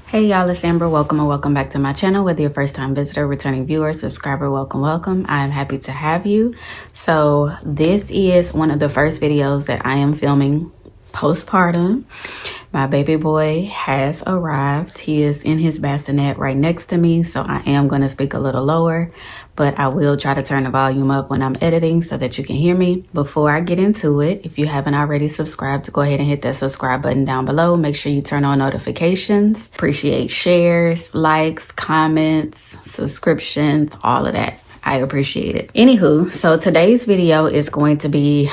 Hey y'all, it's Amber. Welcome and welcome back to my channel. Whether you're first time visitor, returning viewer, subscriber, welcome. I am happy to have you. So this is one of the first videos that I am filming postpartum. My baby boy has arrived. He is in his bassinet right next to me, so I am going to speak a little lower, but I will try to turn the volume up when I'm editing so that you can hear me. Before I get into it, if you haven't already subscribed, go ahead and hit that subscribe button down below. Make sure you turn on notifications. Appreciate shares, likes, comments, subscriptions, all of that. I appreciate it. Anywho, so today's video is going to be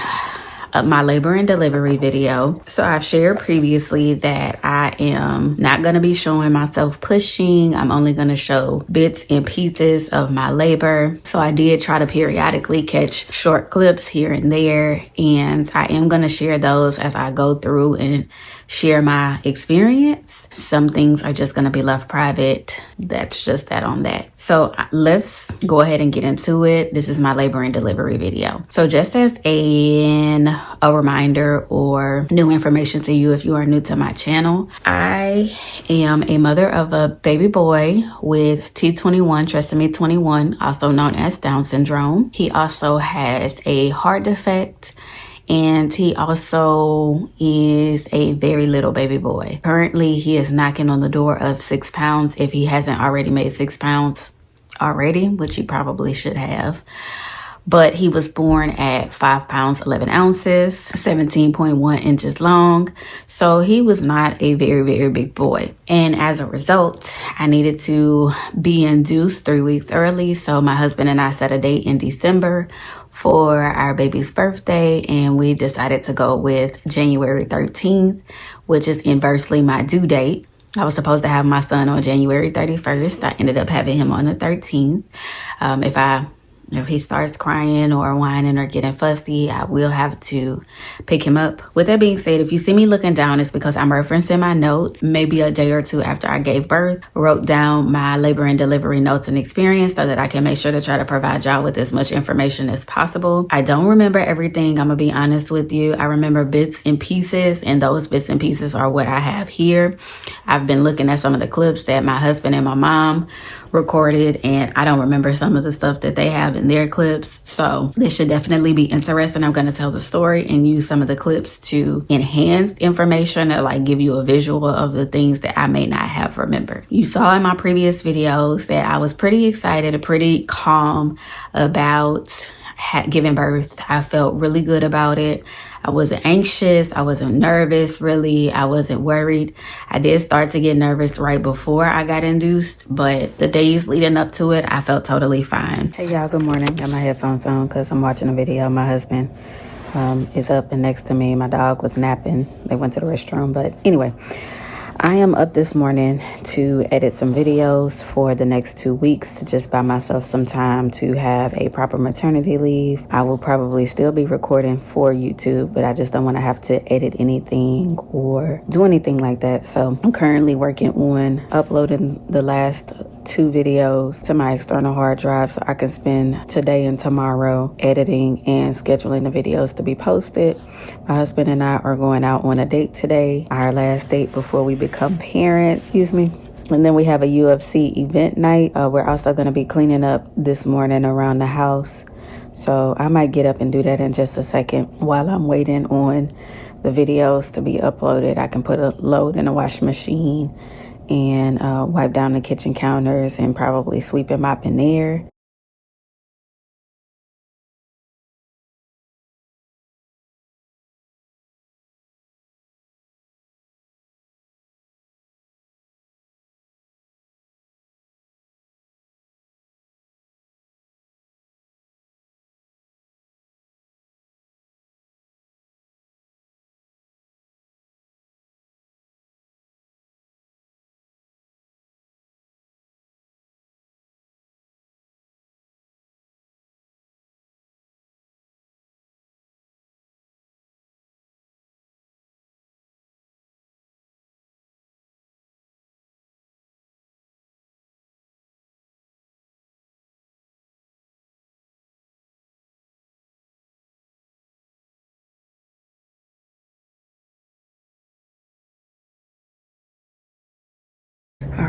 my labor and delivery video. So I've shared previously that I am not going to be showing myself pushing. I'm only going to show bits and pieces of my labor. So I did try to periodically catch short clips here and there, and I am going to share those as I go through and share my experience. Some things are just going to be left private. That's just that on that. So let's go ahead and get into it. This is my labor and delivery video. So just as a reminder or new information to you if you are new to my channel, I am a mother of a baby boy with T21, trisomy 21, also known as Down syndrome. He also has a heart defect, and he also is a very little baby boy. Currently, he is knocking on the door of 6 pounds if he hasn't already made 6 pounds already, which he probably should have. But he was born at 5 pounds, 11 ounces, 17.1 inches long. So he was not a very, very big boy. And as a result, I needed to be induced 3 weeks early. So my husband and I set a date in December for our baby's birthday, and we decided to go with January 13th, which is inversely my due date. I was supposed to have my son on January 31st. I ended up having him on the 13th. If he starts crying or whining or getting fussy, I will have to pick him up. With that being said, if you see me looking down, it's because I'm referencing my notes. Maybe a day or two after I gave birth, wrote down my labor and delivery notes and experience so that I can make sure to try to provide y'all with as much information as possible. I don't remember everything. I'm gonna be honest with you. I remember bits and pieces, and those bits and pieces are what I have here. I've been looking at some of the clips that my husband and my mom recorded, and I don't remember some of the stuff that they have in their clips. So this should definitely be interesting. I'm going to tell the story and use some of the clips to enhance information or like give you a visual of the things that I may not have remembered. You saw in my previous videos that I was pretty excited and pretty calm about giving birth. I felt really good about it. I wasn't anxious. I wasn't nervous, really. I wasn't worried. I did start to get nervous right before I got induced, but the days leading up to it, I felt totally fine. Hey y'all, good morning. Got my headphones on because I'm watching a video. My husband is up and next to me. My dog was napping. They went to the restroom, but anyway. I am up this morning to edit some videos for the next 2 weeks to just buy myself some time to have a proper maternity leave. I will probably still be recording for YouTube, but I just don't want to have to edit anything or do anything like that. So I'm currently working on uploading the last 2 videos to my external hard drive so I can spend today and tomorrow editing and scheduling the videos to be posted. My husband and I are going out on a date today, our last date before we become parents, and then we have a UFC event night. We're also going to be cleaning up this morning around the house, so I might get up and do that in just a second. While I'm waiting on the videos to be uploaded, I can put a load in a washing machine and wipe down the kitchen counters and probably sweep and mop in there.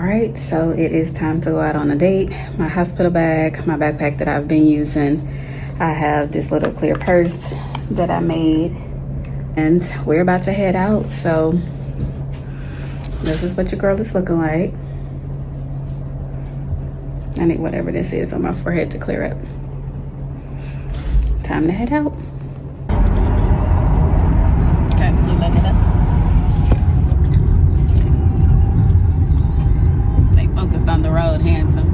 right, so it is time to go out on a date. My hospital bag, my backpack that I've been using. I have this little clear purse that I made, and we're about to head out. So this is what your girl is looking like. I need whatever this is on my forehead to clear up. Time to head out. Okay, you let it up. Stay focused on the road, handsome.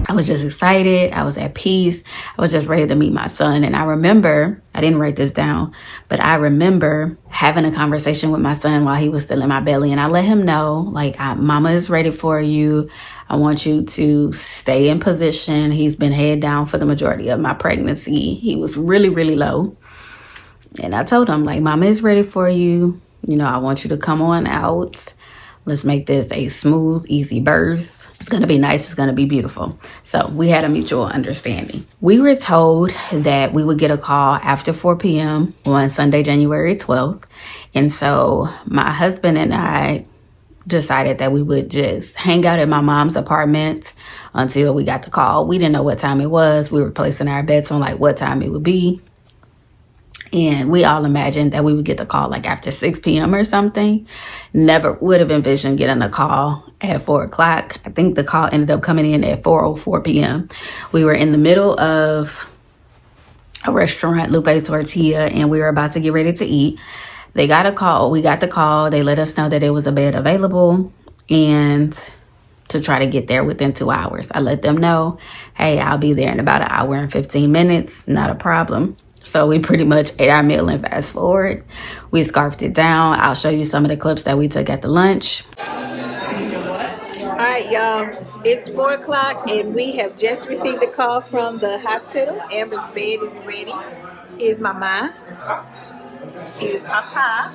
I was just excited. I was at peace. I was just ready to meet my son. And I remember, I didn't write this down, but I remember having a conversation with my son while he was still in my belly. And I let him know, like, mama is ready for you. I want you to stay in position. He's been head down for the majority of my pregnancy. He was really, really low. And I told him, like, mama is ready for you. You know, I want you to come on out. Let's make this a smooth, easy birth. It's going to be nice. It's going to be beautiful. So we had a mutual understanding. We were told that we would get a call after 4 p.m. on Sunday, January 12th. And so my husband and I decided that we would just hang out at my mom's apartment until we got the call. We didn't know what time it was. We were placing our bets on like what time it would be. And we all imagined that we would get the call like after 6 p.m. or something. Never would have envisioned getting a call at 4 o'clock. I think the call ended up coming in at 4:04 p.m. We were in the middle of a restaurant, Lupe Tortilla, and we were about to get ready to eat. They got a call. We got the call. They let us know that there was a bed available and to try to get there within 2 hours. I let them know, hey, I'll be there in about an hour and 15 minutes. Not a problem. So we pretty much ate our meal and fast forward. We scarfed it down. I'll show you some of the clips that we took at the lunch. All right, y'all. It's 4 o'clock and we have just received a call from the hospital. Amber's bed is ready. Here's Mama. Here's Papa.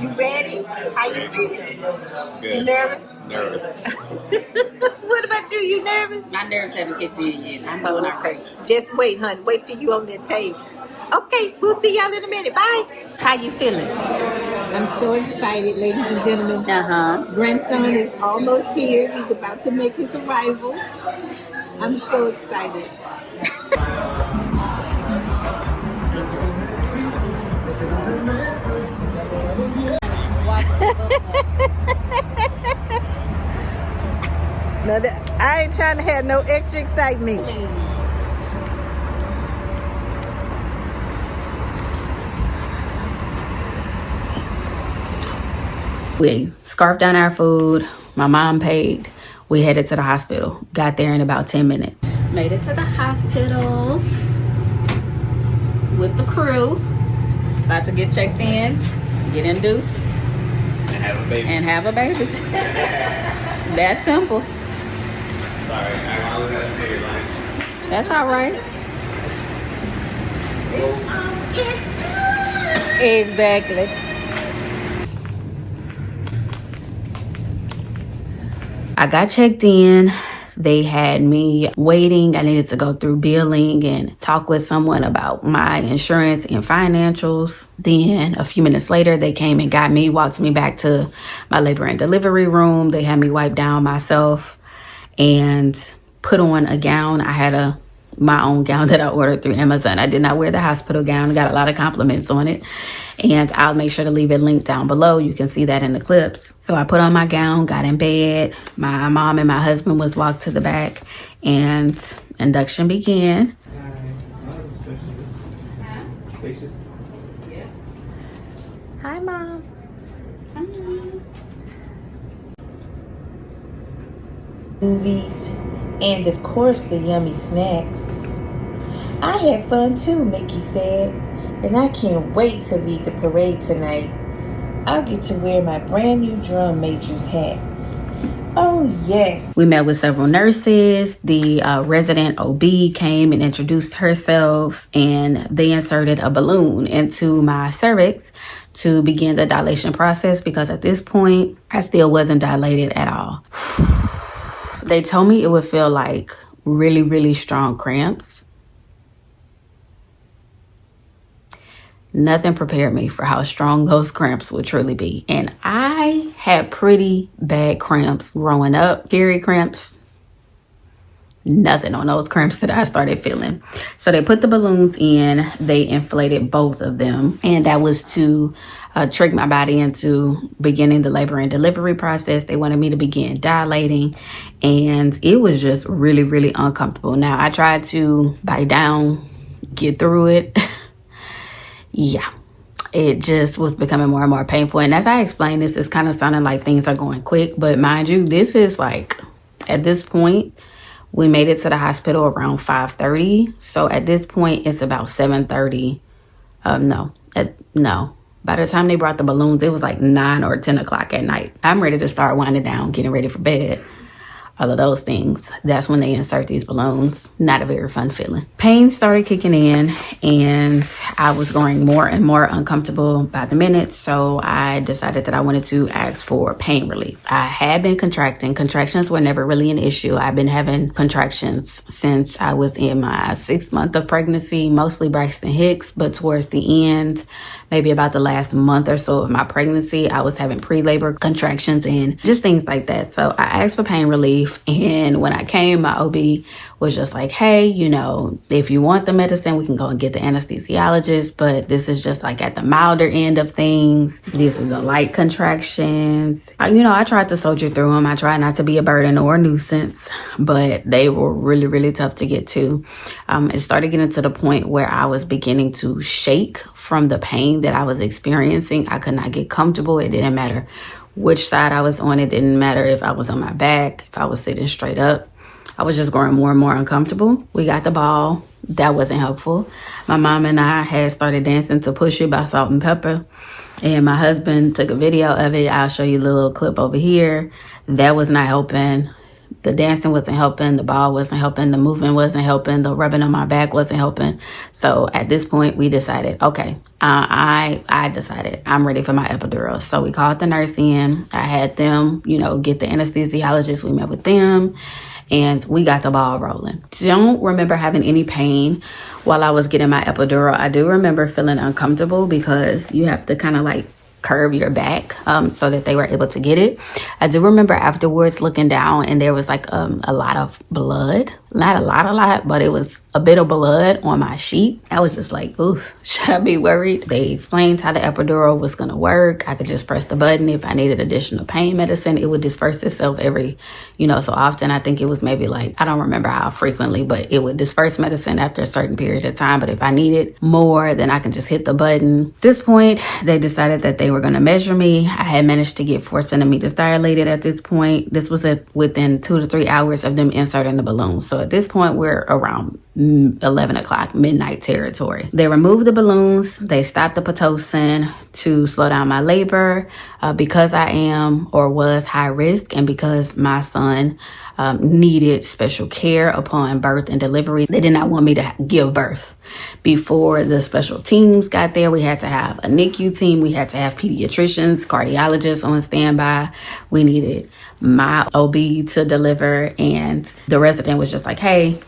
You ready? How you feeling? Good. You nervous? Nervous. What about you? You nervous? My nerves haven't kicked in yet. I'm doing all right. Just wait, honey. Wait till you on that table. Okay, we'll see y'all in a minute. Bye. How you feeling? I'm so excited, ladies and gentlemen. Grandson is almost here. He's about to make his arrival. I'm so excited. No, I ain't trying to have no extra excitement. We scarfed down our food. My mom paid. We headed to the hospital. Got there in about 10 minutes. Made it to the hospital with the crew. About to get checked in, get induced, and have a baby. That simple. Sorry, I always gotta stay your line. That's all right. Exactly. I got checked in. They had me waiting. I needed to go through billing and talk with someone about my insurance and financials. Then a few minutes later, they came and got me, walked me back to my labor and delivery room. They had me wipe down myself and put on a gown. I had my own gown that I ordered through Amazon. I did not wear the hospital gown. Got a lot of compliments on it. And I'll make sure to leave it linked down below. You can see that in the clips. So I put on my gown, got in bed. My mom and my husband was walked to the back and induction began. Hi, Mom. Movies, and of course the yummy snacks. I had fun too, Mickey said, and I can't wait to lead the parade tonight. I'll get to wear my brand new drum major's hat. Oh, yes. We met with several nurses. The resident OB came and introduced herself, and they inserted a balloon into my cervix to begin the dilation process because at this point, I still wasn't dilated at all. They told me it would feel like really, really strong cramps. Nothing prepared me for how strong those cramps would truly be. And I had pretty bad cramps growing up, period cramps. Nothing on those cramps that I started feeling. So they put the balloons in, they inflated both of them, and that was to trick my body into beginning the labor and delivery process. They wanted me to begin dilating, and it was just really, really uncomfortable. Now I tried to bite down, get through it. Yeah, it just was becoming more and more painful. And as I explained this, it's kind of sounding like things are going quick, but mind you, this is like, at this point, we made it to the hospital around 5:30. So at this point, it's about 7:30. No. By the time they brought the balloons, it was like 9 or 10 o'clock at night. I'm ready to start winding down, getting ready for bed. All of those things. That's when they insert these balloons. Not a very fun feeling. Pain started kicking in, and I was growing more and more uncomfortable by the minute. So I decided that I wanted to ask for pain relief. I had been contracting. Contractions were never really an issue. I've been having contractions since I was in my 6th month of pregnancy, mostly Braxton Hicks, but towards the end, maybe about the last month or so of my pregnancy, I was having pre-labor contractions and just things like that. So I asked for pain relief. And when I came, my OB was just like, hey, you know, if you want the medicine, we can go and get the anesthesiologist. But this is just like at the milder end of things. These are the light contractions. I tried to soldier through them. I tried not to be a burden or a nuisance, but they were really, really tough to get to. It started getting to the point where I was beginning to shake from the pain that I was experiencing. I could not get comfortable. It didn't matter which side I was on. It didn't matter if I was on my back, if I was sitting straight up. I was just growing more and more uncomfortable. We got the ball. That wasn't helpful. My mom and I had started dancing to Push It by Salt and Pepper, and my husband took a video of it. I'll show you the little clip over here. That was not helping. The dancing wasn't helping. The ball wasn't helping. The movement wasn't helping. The rubbing on my back wasn't helping. So at this point, we decided, okay, I decided I'm ready for my epidural. So we called the nurse in. I had them, get the anesthesiologist. We met with them, and we got the ball rolling. Don't remember having any pain while I was getting my epidural. I do remember feeling uncomfortable because you have to kind of like curve your back so that they were able to get it. I do remember afterwards looking down, and there was like a lot of blood. Not a lot, but it was a bit of blood on my sheet. I was just like, oof, should I be worried? They explained how the epidural was going to work. I could just press the button. If I needed additional pain medicine, it would disperse itself every, so often. I think it was maybe like, I don't remember how frequently, but it would disperse medicine after a certain period of time. But if I needed more, then I can just hit the button. At this point, they decided that they were going to measure me. I had managed to get 4 centimeters dilated at this point. This was within 2 to 3 hours of them inserting the balloon. So at this point, we're around 11 o'clock, midnight territory. They removed the balloons. They stopped the Pitocin to slow down my labor because I am or was high risk, and because my son needed special care upon birth and delivery. They did not want me to give birth. Before the special teams got there, we had to have a NICU team. We had to have pediatricians, cardiologists on standby. We needed my OB to deliver, and the resident was just like, hey,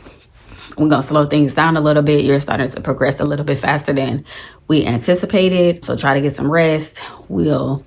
we're going to slow things down a little bit. You're starting to progress a little bit faster than we anticipated. So try to get some rest. We'll,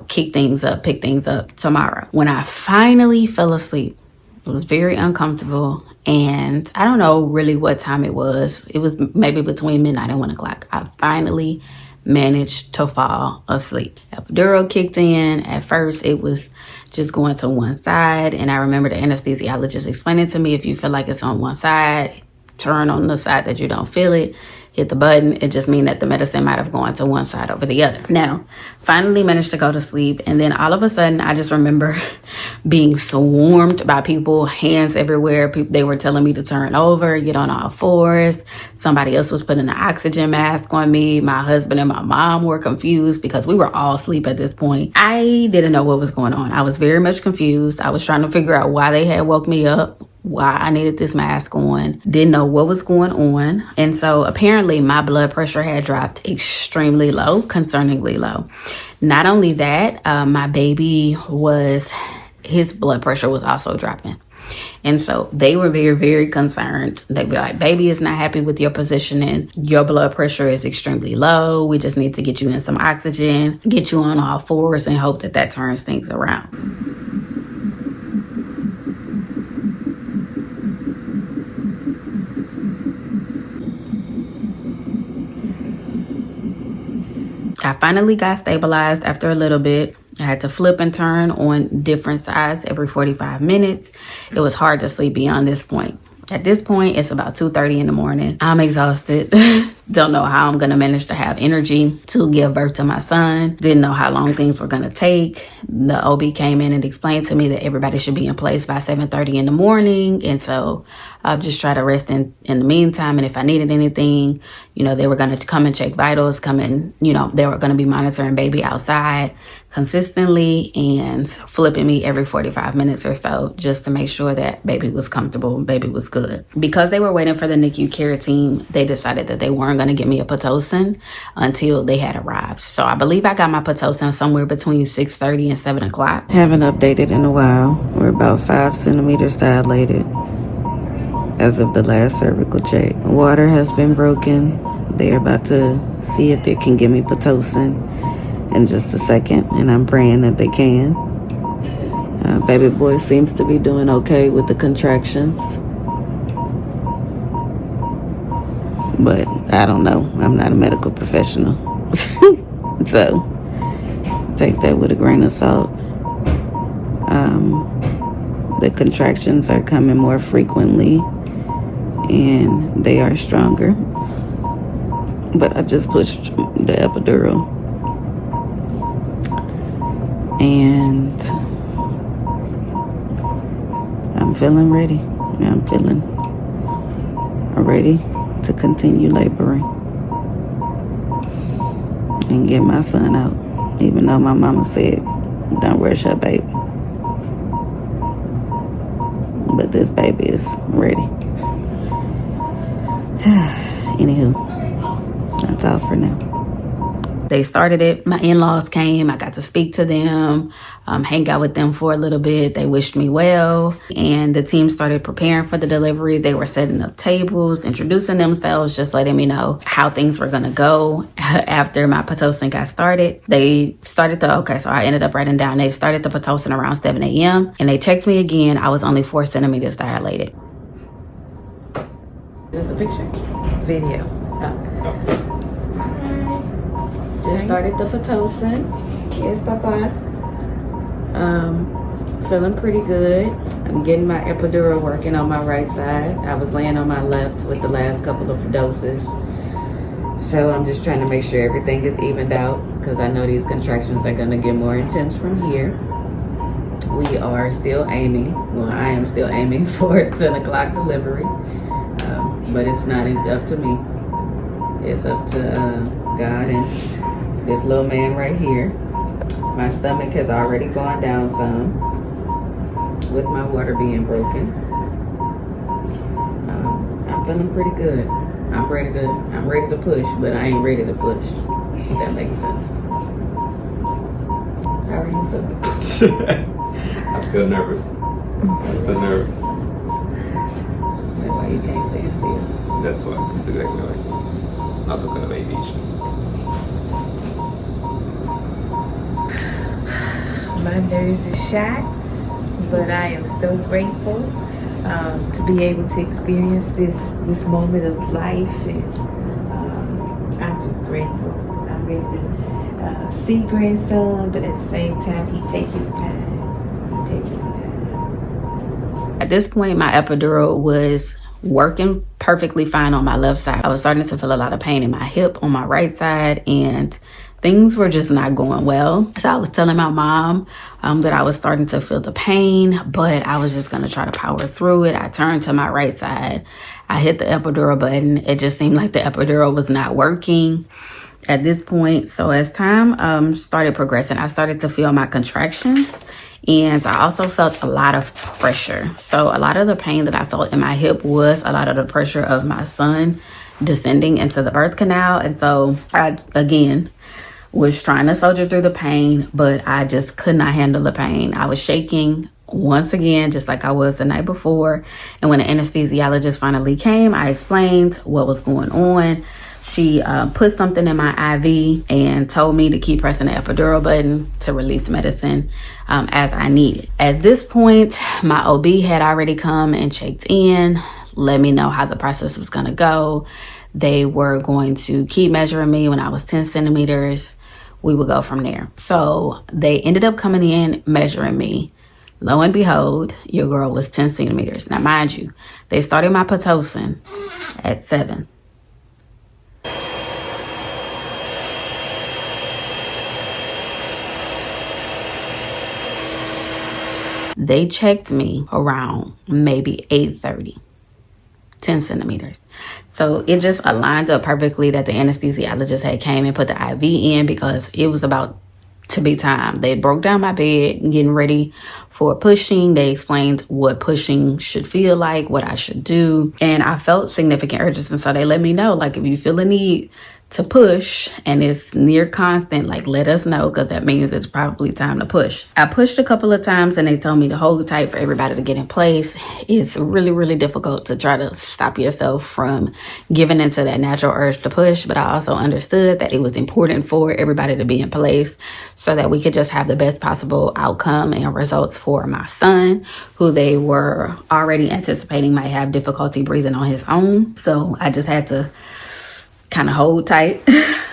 pick things up tomorrow. When I finally fell asleep, it was very uncomfortable. And I don't know really what time it was. It was maybe between midnight and 1 o'clock. I finally managed to fall asleep. Epidural kicked in. At first, it was just going to one side. And I remember the anesthesiologist explaining to me, if you feel like it's on one side, turn on the side that you don't feel it, hit the button. It just means that the medicine might have gone to one side over the other. Now, finally managed to go to sleep. And then all of a sudden, I just remember being swarmed by people, hands everywhere. They were telling me to turn over, get on all fours. Somebody else was putting an oxygen mask on me. My husband and my mom were confused because we were all asleep at this point. I didn't know what was going on. I was very much confused. I was trying to figure out why they had woke me up, why I needed this mask on, didn't know what was going on. And so apparently my blood pressure had dropped extremely low, concerningly low. Not only that, my baby his blood pressure was also dropping. And so they were very, very concerned. They'd be like, baby is not happy with your positioning. Your blood pressure is extremely low. We just need to get you in some oxygen, get you on all fours, and hope that that turns things around. I finally got stabilized after a little bit. I had to flip and turn on different sides every 45 minutes. It was hard to sleep beyond this point. At this point, it's about 2:30 in the morning. I'm exhausted. Don't know how I'm going to manage to have energy to give birth to my son. Didn't know how long things were going to take. The OB came in and explained to me that everybody should be in place by 7:30 in the morning. And so I'll just try to rest in the meantime. And if I needed anything, you know, they were going to come and check vitals, they were going to be monitoring baby outside consistently and flipping me every 45 minutes or so just to make sure that baby was comfortable, baby was good. Because they were waiting for the NICU care team, they decided that they weren't going to give me a Pitocin until they had arrived. So I believe I got my Pitocin somewhere between 6:30 and 7 o'clock. Haven't updated in a while. We're about 5 centimeters dilated as of the last cervical check. Water has been broken. They're about to see if they can give me Pitocin in just a second, and I'm praying that they can. Baby boy seems to be doing okay with the contractions, but I don't know. I'm not a medical professional. So take that with a grain of salt. The contractions are coming more frequently and they are stronger, but I just pushed the epidural and I'm feeling ready. I'm feeling ready to continue laboring and get my son out, even though my mama said don't rush her baby. But this baby is ready. Anywho, that's all for now. They started it. My in-laws came. I got to speak to them, hang out with them for a little bit. They wished me well. And the team started preparing for the delivery. They were setting up tables, introducing themselves, just letting me know how things were going to go after my Pitocin got started. They started so I ended up writing down, they started the Pitocin around 7 a.m. And they checked me again. I was only 4 centimeters dilated. Is this a picture? Video. Oh. Just started the Pitocin. Yes, Papa. Feeling pretty good. I'm getting my epidural working on my right side. I was laying on my left with the last couple of doses. So I'm just trying to make sure everything is evened out because I know these contractions are going to get more intense from here. We are still aiming. Well, I am still aiming for a 10 o'clock delivery. But it's not up to me. It's up to God and this little man right here. My stomach has already gone down some with my water being broken. I'm feeling pretty good. I'm ready to push, but I ain't ready to push. If that makes sense. How are you feeling? I'm still nervous. Why you can't stand still? That's why. That's exactly right. I'm also gonna make these. My nerves are shot, but I am so grateful to be able to experience this moment of life, and I'm just grateful. I'm ready to see grandson, but at the same time, he take his time. At this point, my epidural was working perfectly fine on my left side. I was starting to feel a lot of pain in my hip on my right side, and things were just not going well. So I was telling my mom that I was starting to feel the pain, but I was just going to try to power through it. I turned to my right side. I hit the epidural button. It just seemed like the epidural was not working at this point. So as time started progressing, I started to feel my contractions. And I also felt a lot of pressure. So a lot of the pain that I felt in my hip was a lot of the pressure of my son descending into the birth canal. And so I, again, was trying to soldier through the pain, but I just could not handle the pain. I was shaking once again, just like I was the night before. And when the anesthesiologist finally came, I explained what was going on. She put something in my IV and told me to keep pressing the epidural button to release medicine as I needed. At this point, my OB had already come and checked in, let me know how the process was going to go. They were going to keep measuring me when I was 10 centimeters. We would go from there. So they ended up coming in, measuring me. Lo and behold, your girl was 10 centimeters. Now, mind you, they started my Pitocin at 7. They checked me around maybe 8:30, 10 centimeters. So it just aligned up perfectly that the anesthesiologist had came and put the IV in because it was about to be time. They broke down my bed, getting ready for pushing. They explained what pushing should feel like, what I should do. And I felt significant urgency. So they let me know, like, if you feel a need to push and it's near constant, like, let us know, because that means it's probably time to push. I pushed a couple of times and they told me to hold tight for everybody to get in place. It's really, really difficult to try to stop yourself from giving into that natural urge to push, but I also understood that it was important for everybody to be in place so that we could just have the best possible outcome and results for my son, who they were already anticipating might have difficulty breathing on his own. So I just had to kind of hold tight,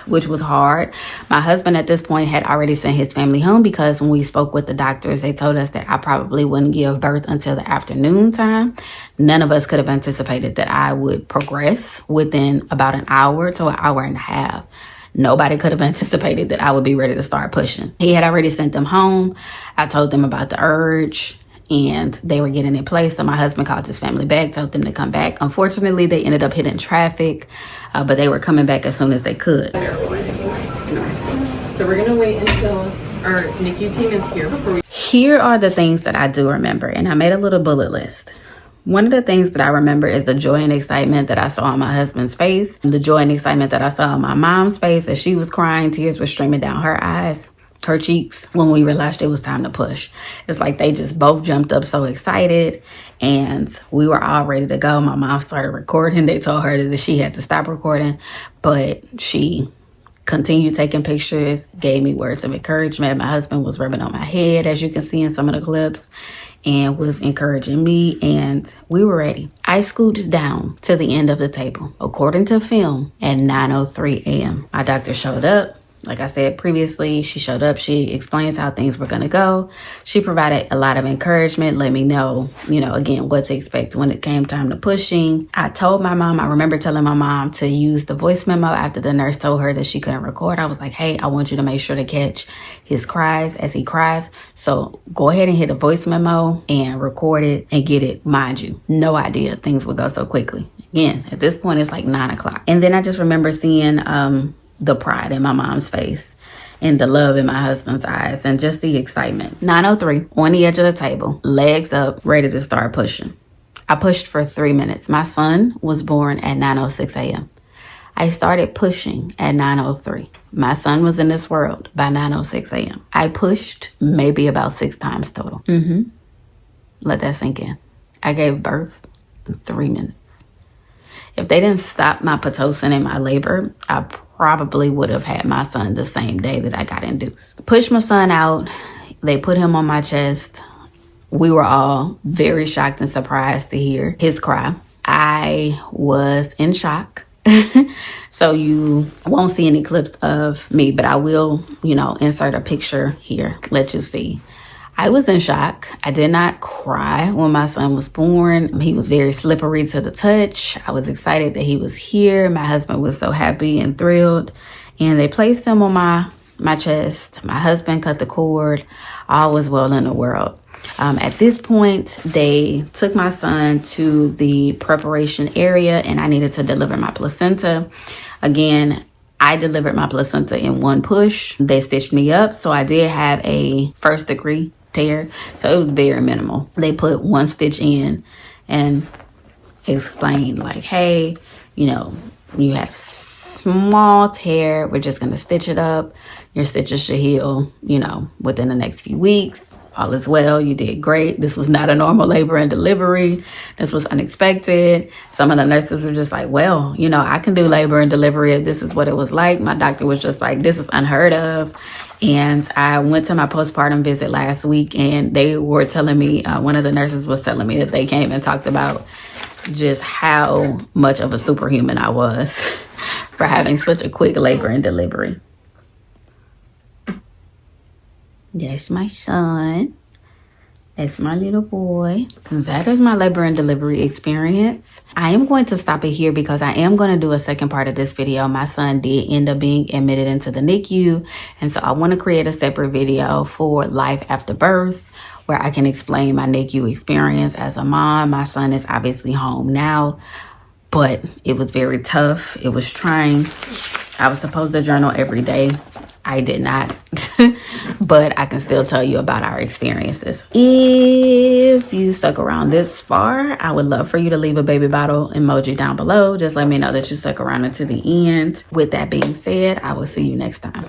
which was hard. My husband at this point had already sent his family home because when we spoke with the doctors, they told us that I probably wouldn't give birth until the afternoon time. None of us could have anticipated that I would progress within about an hour to an hour and a half. Nobody could have anticipated that I would be ready to start pushing. He had already sent them home. I told them about the urge and they were getting in place. So my husband called his family back, told them to come back. Unfortunately, they ended up hitting traffic, but they were coming back as soon as they could. So we're gonna wait until our NICU team is here before we... Here are the things that I do remember, and I made a little bullet list. One of the things that I remember is the joy and excitement that I saw on my husband's face, the joy and excitement that I saw on my mom's face as she was crying. Tears were streaming down her eyes, her cheeks, when we realized it was time to push. It's like they just both jumped up so excited, and we were all ready to go. My mom started recording. They told her that she had to stop recording, but she continued taking pictures, gave me words of encouragement. My husband was rubbing on my head, as you can see in some of the clips, and was encouraging me, and we were ready. I scooched down to the end of the table, according to film, at 9:03 a.m. My doctor showed up. Like I said previously, she showed up. She explained how things were going to go. She provided a lot of encouragement, let me know, again, what to expect when it came time to pushing. I told my mom, I remember telling my mom to use the voice memo after the nurse told her that she couldn't record. I was like, hey, I want you to make sure to catch his cries as he cries. So go ahead and hit a voice memo and record it and get it. Mind you, no idea things would go so quickly. Again, at this point, it's like 9 o'clock. And then I just remember seeing the pride in my mom's face and the love in my husband's eyes and just the excitement. 9:03, on the edge of the table, legs up, ready to start pushing. I pushed for 3 minutes. My son was born at 9:06 a.m. I started pushing at 9:03. My son was in this world by 9:06 a.m. I pushed maybe about 6 times total. Let that sink in. I gave birth in 3 minutes. If they didn't stop my Pitocin in my labor, I probably would have had my son the same day that I got induced. Pushed my son out. They put him on my chest. We were all very shocked and surprised to hear his cry. I was in shock. So you won't see any clips of me, but I will, insert a picture here. Let you see. I was in shock. I did not cry when my son was born. He was very slippery to the touch. I was excited that he was here. My husband was so happy and thrilled. And they placed him on my chest. My husband cut the cord. All was well in the world. At this point, they took my son to the preparation area and I needed to deliver my placenta. Again, I delivered my placenta in one push. They stitched me up. So I did have a 1st degree tear. So it was very minimal. They put one stitch in and explained like, hey, you had a small tear. We're just going to stitch it up. Your stitches should heal, within the next few weeks. all is well. You did great. This was not a normal labor and delivery. This was unexpected. Some of the nurses were just like, well, you know, I can do labor and delivery if this is what it was like. My doctor was just like, this is unheard of. And I went to my postpartum visit last week, and they were telling me, one of the nurses was telling me that they came and talked about just how much of a superhuman I was for having such a quick labor and delivery. That's my son. That's my little boy. That is my labor and delivery experience. I am going to stop it here because I am going to do a second part of this video. My son did end up being admitted into the NICU, and so I want to create a separate video for life after birth where I can explain my NICU experience as a mom. My son is obviously home now, but it was very tough. It was trying. I was supposed to journal every day. I did not, but I can still tell you about our experiences. If you stuck around this far, I would love for you to leave a baby bottle emoji down below. Just let me know that you stuck around until the end. With that being said, I will see you next time.